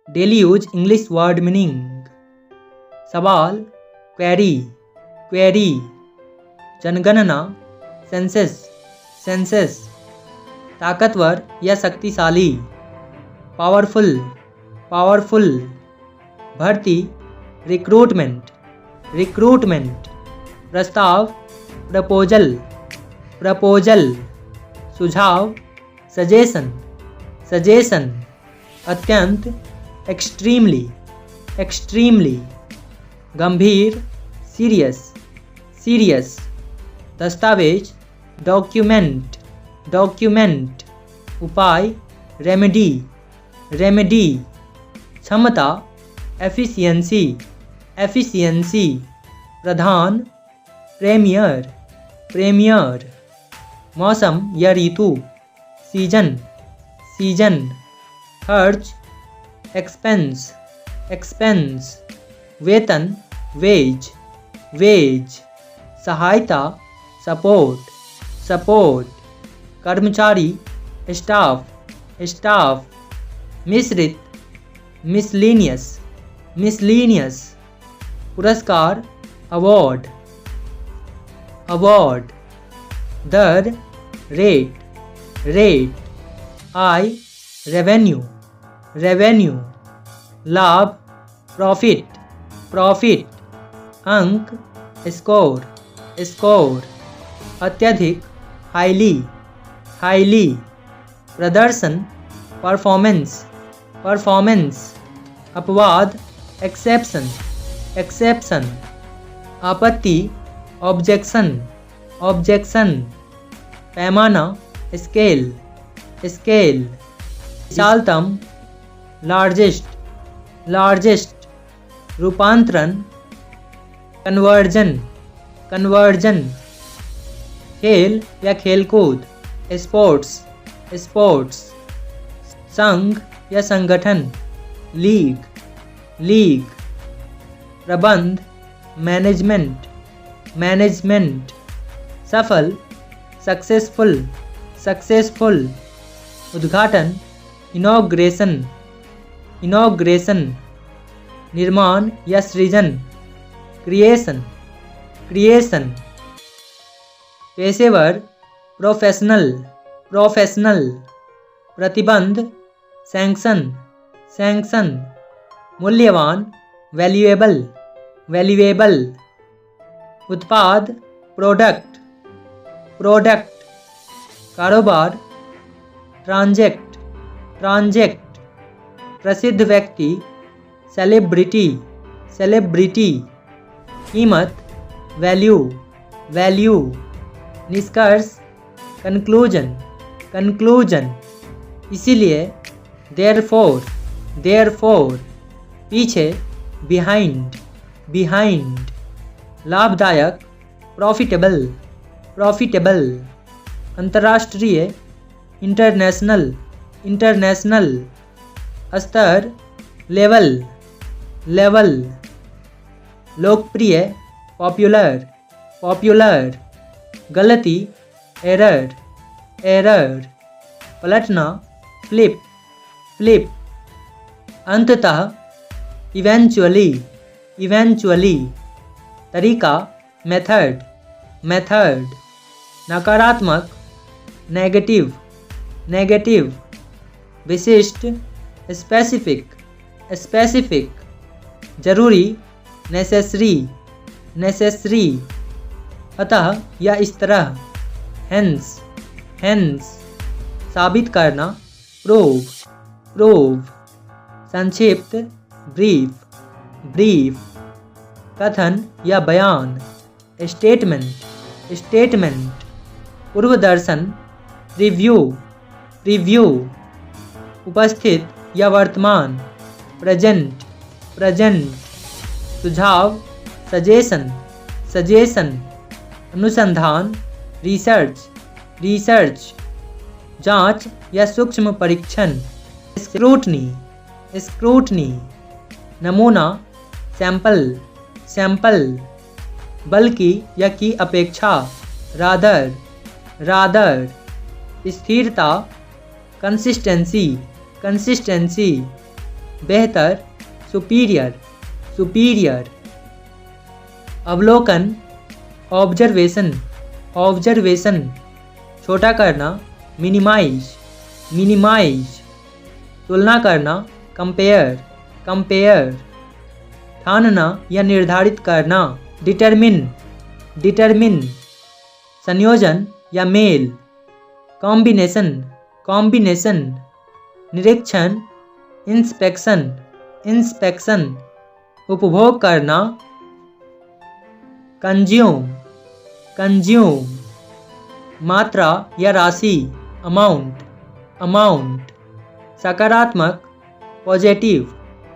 Daily use English word meaning. सवाल, query, query. जनगणना, census, census. ताकतवर या शक्तिशाली, पावरफुल, पावरफुल। भर्ती, रिक्रूटमेंट, रिक्रूटमेंट। प्रस्ताव, प्रपोजल, प्रपोजल। सुझाव, सजेशन, सजेशन। अत्यंत, एक्सट्रीमली, एक्सट्रीमली। गंभीर, सीरियस, सीरियस। दस्तावेज, डॉक्यूमेंट, डॉक्यूमेंट। उपाय, रेमेडी, रेमेडी। क्षमता, एफिशिएंसी, एफिशिएंसी। प्रधान, प्रेमियर, प्रेमियर। मौसम या ऋतु, सीजन, सीजन। खर्च, एक्सपेंस, एक्सपेंस। वेतन, वेज, वेज। सहायता, सपोर्ट, सपोर्ट। कर्मचारी, स्टाफ, स्टाफ। मिश्रित, मिसलीनियस, मिसलीनियस। पुरस्कार, अवार्ड, अवार्ड। दर, रेट, रेट। आय, रेवेन्यू, रेवेन्यू। लाभ, प्रॉफिट, प्रॉफिट। अंक, स्कोर, स्कोर। अत्यधिक, हाईली, हाईली। प्रदर्शन, परफॉर्मेंस, परफॉर्मेंस। अपवाद, एक्सेप्शन, एक्सेप्शन। आपत्ति, ऑब्जेक्शन, ऑब्जेक्शन। पैमाना, स्केल, स्केल। विशालतम, लार्जेस्ट, लार्जेस्ट। रूपांतरण, कन्वर्जन, कन्वर्जन। खेल या खेलकूद, स्पोर्ट्स, स्पोर्ट्स। संघ या संगठन, लीग, लीग। प्रबंध, मैनेजमेंट, मैनेजमेंट। सफल, सक्सेसफुल, सक्सेसफुल। उद्घाटन, इनॉग्रेशन, इनॉग्रेशन। निर्माण या सृजन, क्रिएशन, क्रिएशन। पेशेवर, प्रोफेशनल, प्रोफेशनल। प्रतिबंध, सैंक्शन, सैंक्शन। मूल्यवान, वैल्यूएबल, वैल्यूएबल। उत्पाद, प्रोडक्ट, प्रोडक्ट। कारोबार, ट्रांजैक्ट, ट्रांजैक्ट। प्रसिद्ध व्यक्ति, सेलिब्रिटी, सेलिब्रिटी। कीमत, वैल्यू, वैल्यू। निष्कर्ष, कंक्लूजन, कंक्लूजन। इसीलिए, देयरफॉर, देयरफॉर। पीछे, बिहाइंड, बिहाइंड। लाभदायक, प्रॉफिटेबल, प्रॉफिटेबल। अंतर्राष्ट्रीय, इंटरनेशनल, इंटरनेशनल। स्तर, लेवल, लेवल। लोकप्रिय, पॉपुलर, पॉपुलर। गलती, एरर, एरर। पलटना, फ्लिप, फ्लिप। अंततः, इवेंचुअली, इवेंचुअली। तरीका, मेथड, मेथड। नकारात्मक, नेगेटिव, नेगेटिव। विशिष्ट, स्पेसिफिक, स्पेसिफिक। जरूरी, नेसेसरी, नेसेसरी। अतः या इस तरह, हेंस, हेंस। साबित करना, प्रूव, प्रूव। संक्षिप्त, ब्रीफ, ब्रीफ। कथन या बयान, स्टेटमेंट, स्टेटमेंट। पूर्वदर्शन, रिव्यू, रिव्यू। उपस्थित या वर्तमान, प्रेजेंट, प्रेजेंट। सुझाव, सजेशन, सजेशन। अनुसंधान, रिसर्च, रिसर्च। जांच या सूक्ष्म परीक्षण, स्क्रूटनी, स्क्रूटनी। नमूना, सैंपल, सैंपल। बल्कि या की अपेक्षा, रादर, रादर। स्थिरता, कंसिस्टेंसी, कंसिस्टेंसी। बेहतर, सुपीरियर, सुपीरियर। अवलोकन, ऑब्जर्वेशन, ऑब्जर्वेशन। छोटा करना, मिनिमाइज, मिनिमाइज। तुलना करना, कंपेयर, कंपेयर। ठानना या निर्धारित करना, डिटरमिन, डिटरमिन। संयोजन या मेल, कॉम्बिनेशन, कॉम्बिनेशन। निरीक्षण, इंस्पेक्शन, इंस्पेक्शन। उपभोग करना, कंज्यूम, कंज्यूम। मात्रा या राशि, अमाउंट, अमाउंट। सकारात्मक, पॉजिटिव,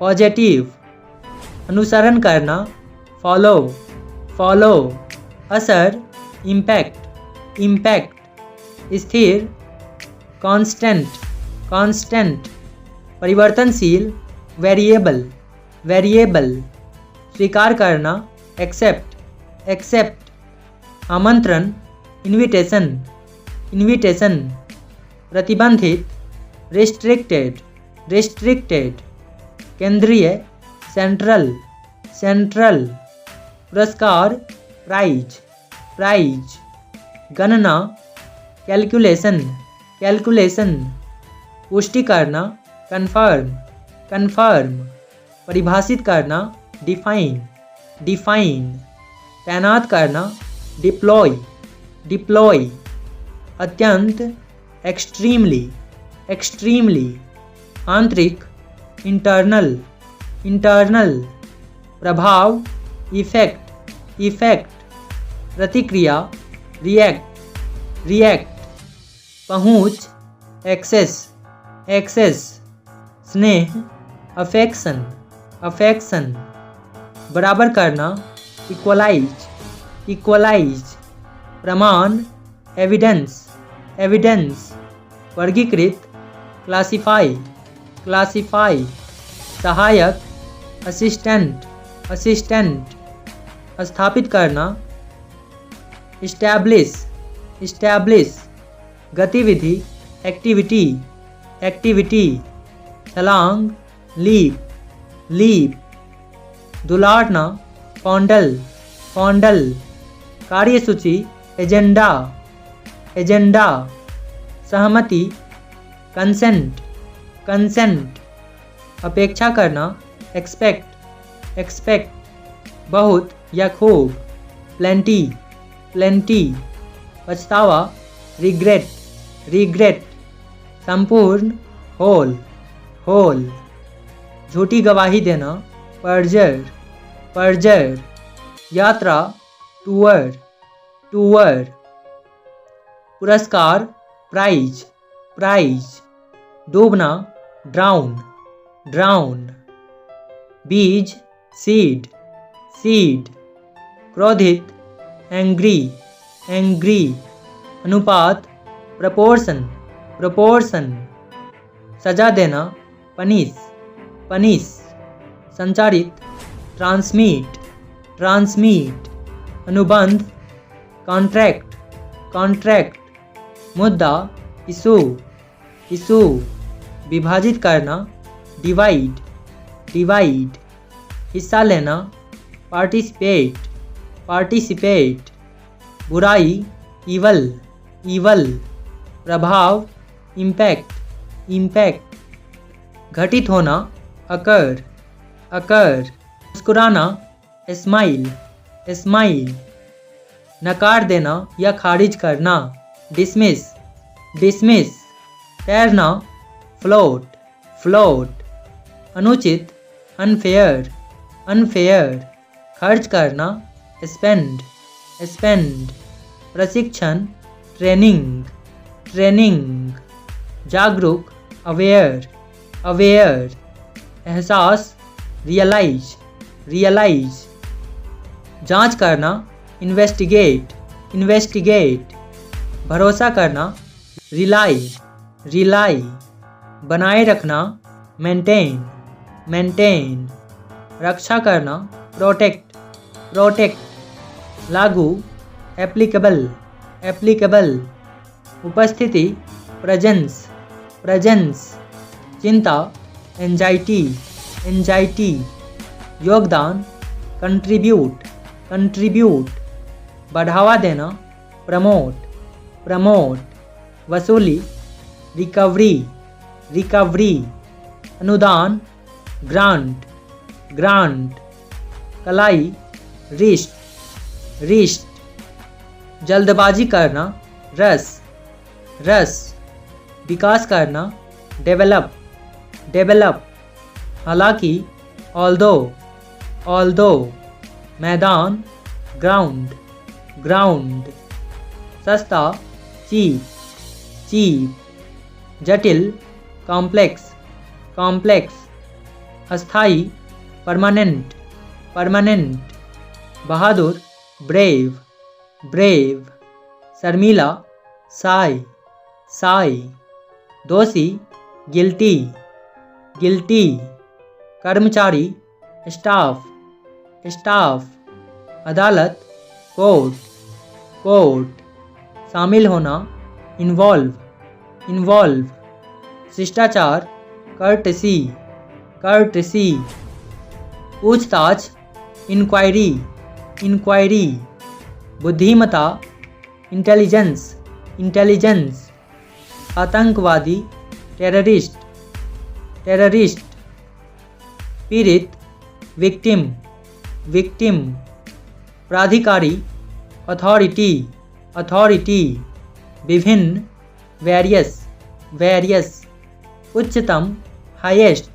पॉजिटिव। अनुसरण करना, फॉलो, फॉलो। असर, इम्पैक्ट, इम्पैक्ट। स्थिर, कांस्टेंट, कांस्टेंट। परिवर्तनशील, वेरिएबल, वेरिएबल। स्वीकार करना, एक्सेप्ट, एक्सेप्ट। आमंत्रण, इनविटेशन, इनविटेशन। प्रतिबंधित, रिस्ट्रिक्टेड, रिस्ट्रिक्टेड। केंद्रीय, सेंट्रल, सेंट्रल। पुरस्कार, प्राइज, प्राइज। गणना, कैलकुलेशन, कैलकुलेशन। पुष्टि करना, कन्फर्म, कन्फर्म। परिभाषित करना, डिफाइन, डिफाइन। तैनात करना, डिप्लॉय, डिप्लॉय। अत्यंत, एक्सट्रीमली, एक्सट्रीमली। आंतरिक, इंटरनल, इंटरनल। प्रभाव, इफेक्ट, इफेक्ट। प्रतिक्रिया, रिएक्ट, रिएक्ट। पहुंच, एक्सेस, एक्सेस। स्नेह, अफेक्शन, अफेक्शन। बराबर करना, इक्वलाइज, इक्वलाइज। प्रमाण, एविडेंस, एविडेंस। वर्गीकृत, क्लासिफाई, क्लासिफाई। सहायक, असिस्टेंट, असिस्टेंट। स्थापित करना, इस्टैब्लिश, इस्टैब्लिश। गतिविधि, एक्टिविटी, एक्टिविटी। छलांग, लीप, लीप। दुलारना, फॉन्डल, फॉन्डल। कार्यसूची, एजेंडा, एजेंडा। सहमति, कंसेंट, कंसेंट। अपेक्षा करना, एक्सपेक्ट, एक्सपेक्ट। बहुत या खूब, प्लेंटी, प्लेंटी। पछतावा, रिग्रेट, रिग्रेट। संपूर्ण, होल, होल। झूठी गवाही देना, परजर, परजर। यात्रा, टूर, टूर। पुरस्कार, प्राइज, प्राइज। डूबना, ड्राउन, ड्राउन। बीज, सीड, सीड। क्रोधित, एंग्री, एंग्री। अनुपात, प्रपोर्शन, प्रपोर्शन। सजा देना, पनिश, पनिश। संचारित, ट्रांसमिट, ट्रांसमिट। अनुबंध, कॉन्ट्रैक्ट, कॉन्ट्रैक्ट। मुद्दा, इशू, इशू। विभाजित करना, डिवाइड, डिवाइड। हिस्सा लेना, पार्टिसिपेट, पार्टिसिपेट। बुराई, ईवल, ईवल। प्रभाव, इम्पैक्ट, इम्पैक्ट। घटित होना, अकर, अकर। मुस्कुराना, स्माइल, स्माइल। नकार देना या खारिज करना, डिसमिस, डिसमिस। तैरना, फ्लोट, फ्लोट। अनुचित, अनफेयर, अनफेयर। खर्च करना, स्पेंड, स्पेंड। प्रशिक्षण, ट्रेनिंग, ट्रेनिंग। जागरूक, अवेयर, अवेयर। एहसास, रियलाइज, रियलाइज। जांच करना, इन्वेस्टिगेट, इन्वेस्टिगेट। भरोसा करना, रिलाई, रिलाई। बनाए रखना, मेंटेन, मेंटेन। रक्षा करना, प्रोटेक्ट, प्रोटेक्ट। लागू, एप्लीकेबल, एप्लीकेबल। उपस्थिति, प्रेजेंस, प्रेजेंस। चिंता, एंजाइटी, एंजाइटी, योगदान, कंट्रीब्यूट, कंट्रीब्यूट, बढ़ावा देना, प्रमोट, प्रमोट, वसूली, रिकवरी, रिकवरी, अनुदान, ग्रांट, ग्रांट, कलाई, रिस्ट, रिस्ट, जल्दबाजी करना, रस, रस, विकास करना, डेवलप, डेवलप, हालांकि, ऑल्दो, ऑल्दो, मैदान, ग्राउंड, ग्राउंड, सस्ता, चीप, चीप, जटिल, कॉम्प्लेक्स, कॉम्प्लेक्स, अस्थाई, परमानेंट, परमानेंट, बहादुर, ब्रेव, ब्रेव, शर्मीला, साई, साई, दोषी, गिल्टी, गिल्टी, कर्मचारी, स्टाफ, स्टाफ, अदालत, कोर्ट, कोर्ट, शामिल होना, इन्वॉल्व, इन्वॉल्व, शिष्टाचार, कर्टसी, कर्टसी, पूछताछ, इंक्वायरी, इंक्वायरी, बुद्धिमता, इंटेलिजेंस, इंटेलिजेंस, आतंकवादी, टेररिस्ट, टेररिस्ट, पीड़ित, विक्टिम, विक्टिम, प्राधिकारी, अथॉरिटी, अथॉरिटी, विभिन्न, वेरियस, वेरियस, उच्चतम, हाईएस्ट,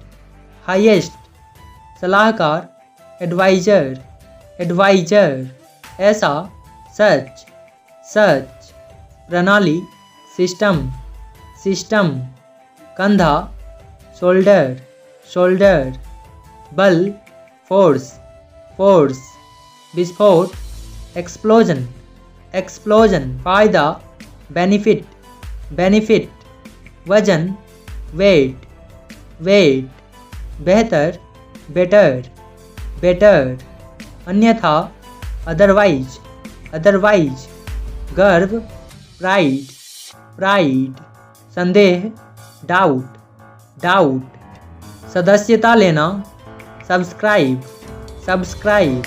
हाईएस्ट, सलाहकार, एडवाइजर, एडवाइजर, ऐसा, सच, सच, प्रणाली, सिस्टम, सिस्टम, कंधा, शोल्डर, शोल्डर, बल, फोर्स, फोर्स, विस्फोट, एक्सप्लोजन, एक्सप्लोजन, फायदा, बेनिफिट, बेनिफिट, वजन, वेट, वेट, बेहतर, बेटर, बेटर, अन्यथा, अदरवाइज, अदरवाइज, गर्व, प्राइड, प्राइड, संदेह, डाउट, डाउट, सदस्यता लेना, सब्सक्राइब, सब्सक्राइब,